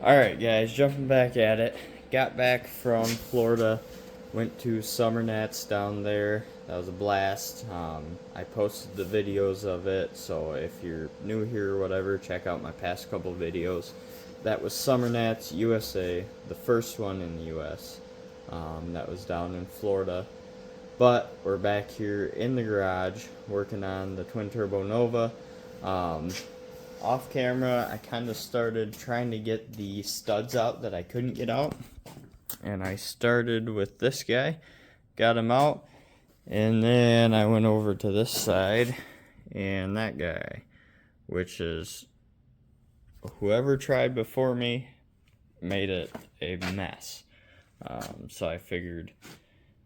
Alright guys, jumping back at it. Got back from Florida, went to Summer Nats down there. That was a blast. I posted the videos of it, so if you're new here or whatever, check out my past couple videos. That was Summer Nats USA, the first one in the US. That was down in Florida. But we're back here in the garage working on the twin turbo Nova. Off camera, I kind of started trying to get the studs out that I couldn't get out. And I started with this guy, got him out, and then I went over to this side and that guy, which is whoever tried before me made it a mess. So I figured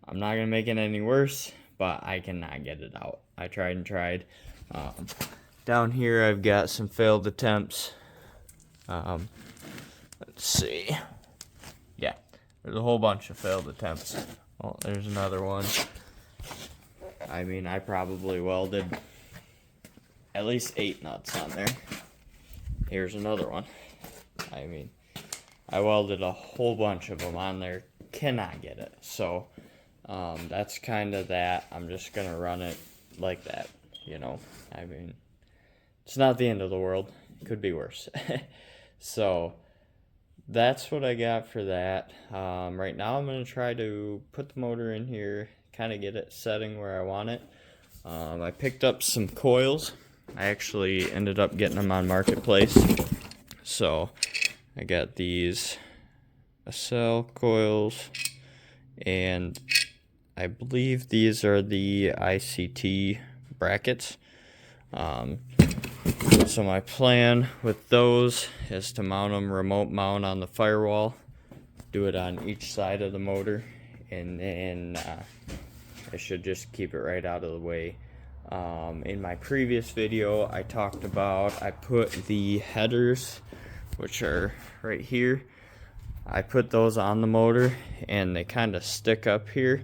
I'm not gonna make it any worse, but I cannot get it out. I tried and tried. Down here I've got some failed attempts. Let's see. Yeah, there's a whole bunch of failed attempts. Oh, there's another one. I mean, I probably welded at least 8 nuts on there. Here's another one. I mean, I welded a whole bunch of them on there. Cannot get it. So, that's kind of that. I'm just going to run it like that, you know. I mean, it's not the end of the world. It could be worse. So, that's what I got for that. Right now I'm going to try to put the motor in here, kind of get it setting where I want it. I picked up some coils. I actually ended up getting them on Marketplace. So, I got these cell coils, and I believe these are the ICT brackets. So my plan with those is to mount them remote mount on the firewall, do it on each side of the motor, and then I should just keep it right out of the way. In my previous video I talked about, I put the headers, which are right here, I put those on the motor and they kind of stick up here,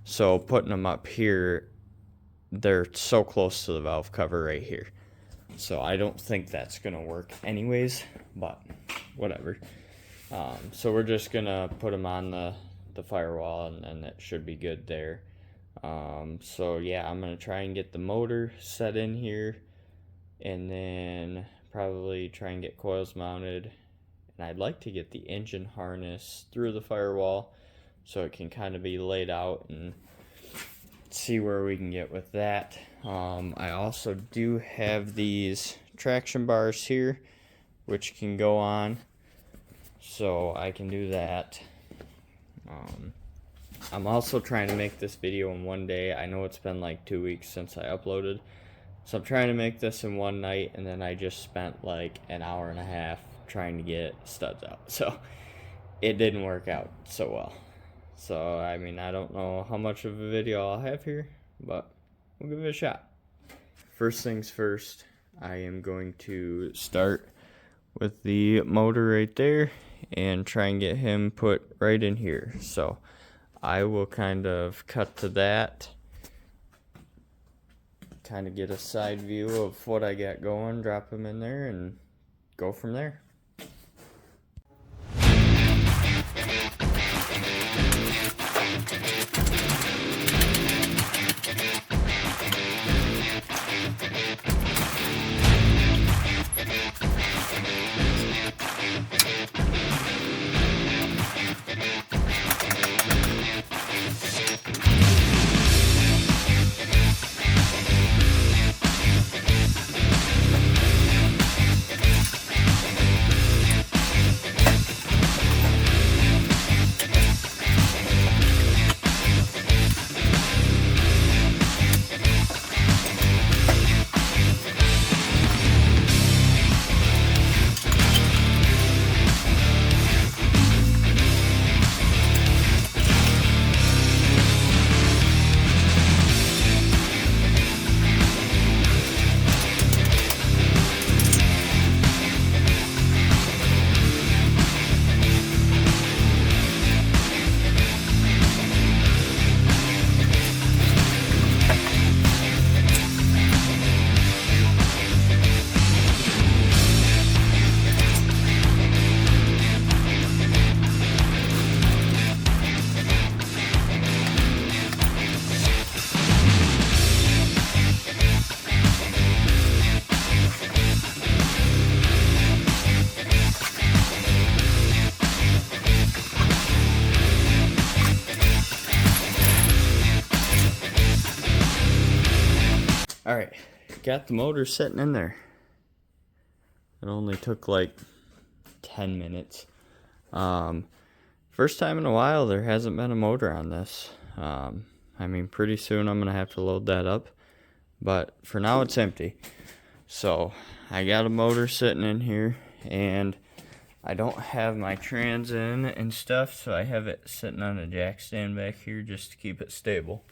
so putting them up here, they're so close to the valve cover right here. So I don't think that's gonna work anyways, but whatever. So we're just gonna put them on the firewall, and it should be good there. So yeah, I'm gonna try and get the motor set in here, and then probably try and get coils mounted. And I'd like to get the engine harness through the firewall so it can kind of be laid out and see where we can get with that. I also do have these traction bars here which can go on, so I can do that. I'm also trying to make this video in one day. I know it's been like 2 weeks since I uploaded, so I'm trying to make this in one night, and then I just spent like an hour and a half trying to get studs out, so it didn't work out so well. So I mean, I don't know how much of a video I'll have here, but we'll give it a shot. First things first, I am going to start with the motor right there and try and get him put right in here. So I will kind of cut to that, kind of get a side view of what I got going, drop him in there, and go from there. Alright, got the motor sitting in there. It only took like 10 minutes. First time in a while there hasn't been a motor on this. I mean, pretty soon I'm going to have to load that up. But for now it's empty. So I got a motor sitting in here, and I don't have my trans in and stuff, so I have it sitting on a jack stand back here just to keep it stable.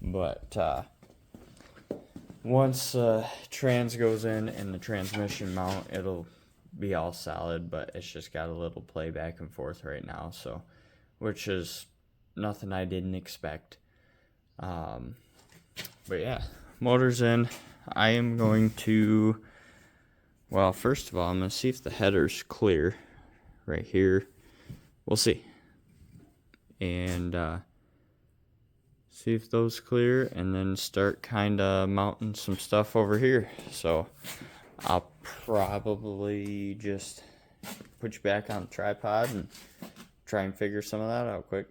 But once trans goes in and the transmission mount, it'll be all solid, but it's just got a little play back and forth right now, so which is nothing I didn't expect. But yeah, motor's in. I am going to, well, first of all, I'm going to see if the header's clear right here. We'll see. And see if those clear, and then start kind of mounting some stuff over here. So I'll probably just put you back on the tripod and try and figure some of that out quick.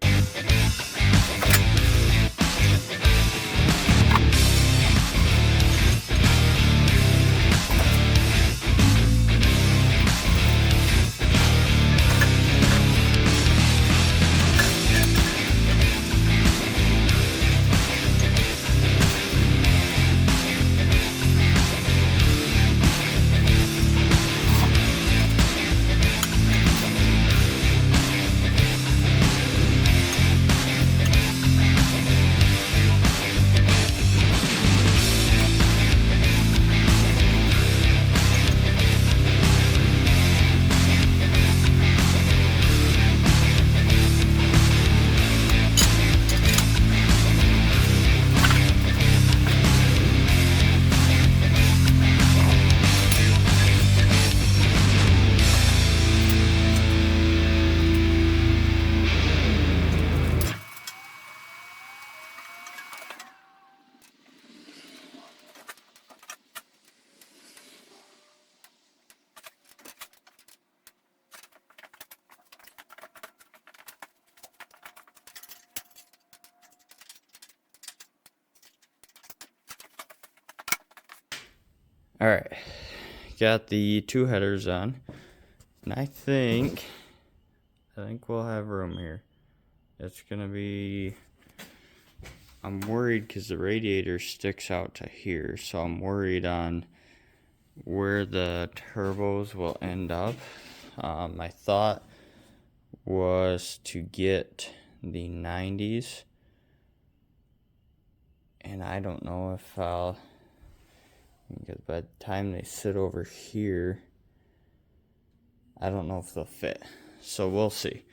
Alright, got the two headers on, and I think we'll have room here. It's gonna be, I'm worried because the radiator sticks out to here, so I'm worried on where the turbos will end up. My thought was to get the 90s, and I don't know if I'll, because by the time they sit over here, I don't know if they'll fit. So we'll see.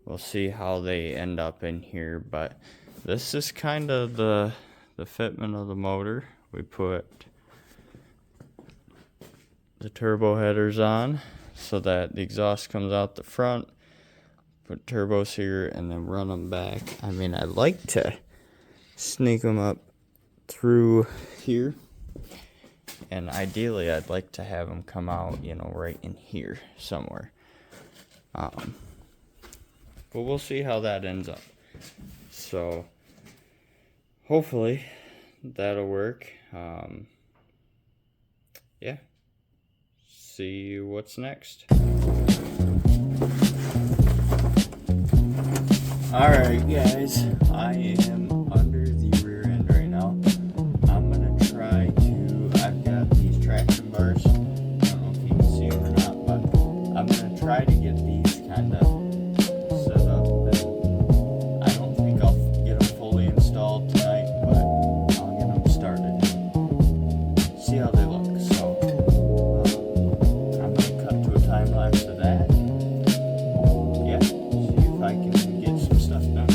We'll see how they end up in here, but this is kind of the fitment of the motor. We put the turbo headers on so that the exhaust comes out the front. Put turbos here and then run them back. I mean, I'd like to sneak them up through here. And ideally, I'd like to have them come out, you know, right in here somewhere. But we'll see how that ends up. So, hopefully, that'll work. Yeah. See what's next. Alright, guys. I am under the rear end right now. I'm going to try to, I've got these traction bars. I don't know if you can see them or not, but I'm going to try to get these kind of set up. And I don't think I'll get them fully installed tonight, but I'll get them started. See how they look. So I'm going to cut to a time lapse of that. Yeah, see if I can get some stuff done.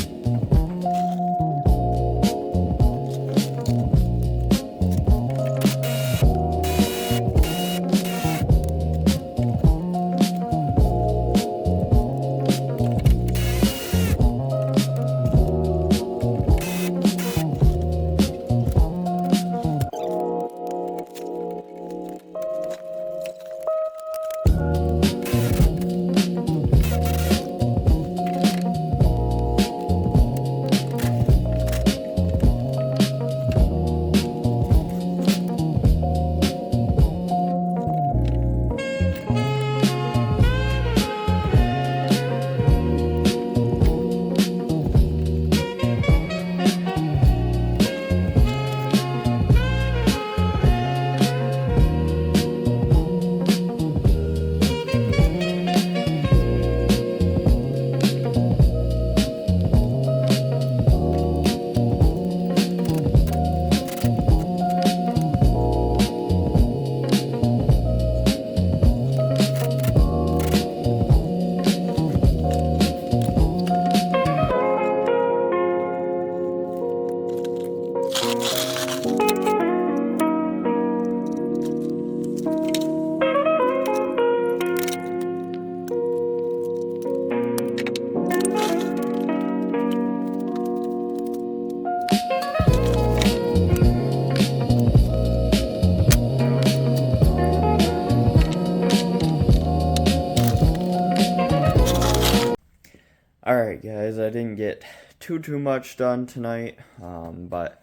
Alright guys, I didn't get too much done tonight, but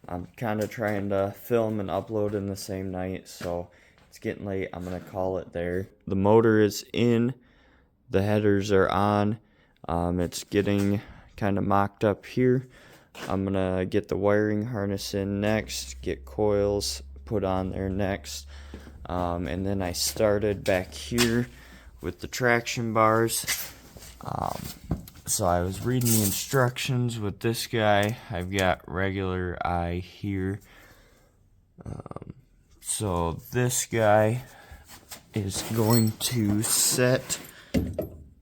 I'm kind of trying to film and upload in the same night, so it's getting late. I'm going to call it there. The motor is in, the headers are on, it's getting kind of mocked up here. I'm going to get the wiring harness in next, get coils put on there next, and then I started back here with the traction bars. So I was reading the instructions with this guy. I've got regular eye here. So this guy is going to set,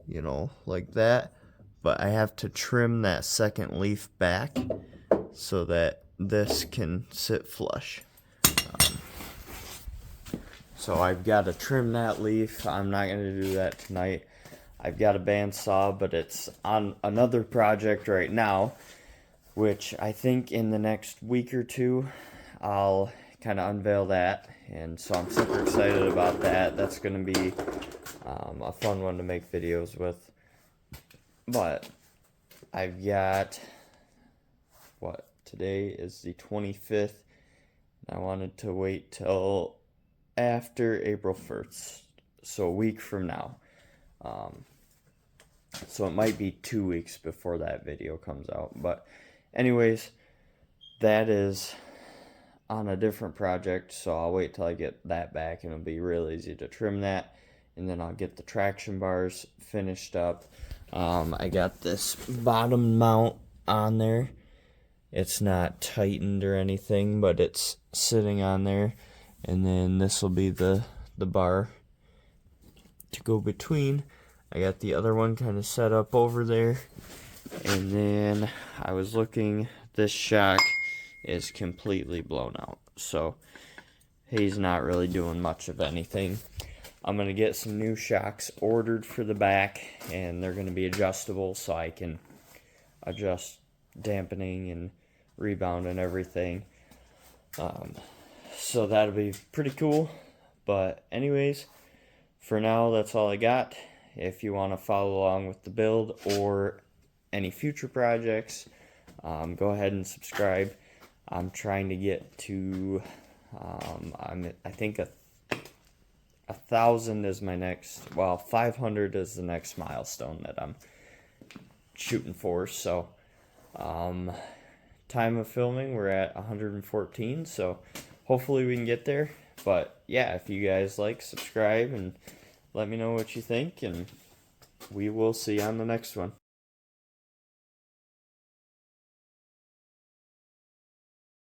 you know, like that. But I have to trim that second leaf back so that this can sit flush. So I've got to trim that leaf. I'm not going to do that tonight. I've got a bandsaw, but it's on another project right now, which I think in the next week or two, I'll kind of unveil that. And so I'm super excited about that. That's going to be a fun one to make videos with. But I've got, today is the 25th. I wanted to wait till after April 1st, so a week from now. So it might be 2 weeks before that video comes out. But anyways, that is on a different project, so I'll wait till I get that back, and it'll be real easy to trim that. And then I'll get the traction bars finished up. I got this bottom mount on there. It's not tightened or anything, but it's sitting on there. And then this will be the bar to go between. I got the other one kind of set up over there. And then I was looking, this shock is completely blown out. So he's not really doing much of anything. I'm going to get some new shocks ordered for the back, and they're going to be adjustable so I can adjust dampening and rebound and everything. So that'll be pretty cool. But anyways, for now, that's all I got. If you want to follow along with the build or any future projects, go ahead and subscribe. I'm trying to get to, I think 1,000 is my next, 500 is the next milestone that I'm shooting for. So, time of filming, we're at 114, so hopefully we can get there. But yeah, if you guys like, subscribe and let me know what you think, and we will see you on the next one.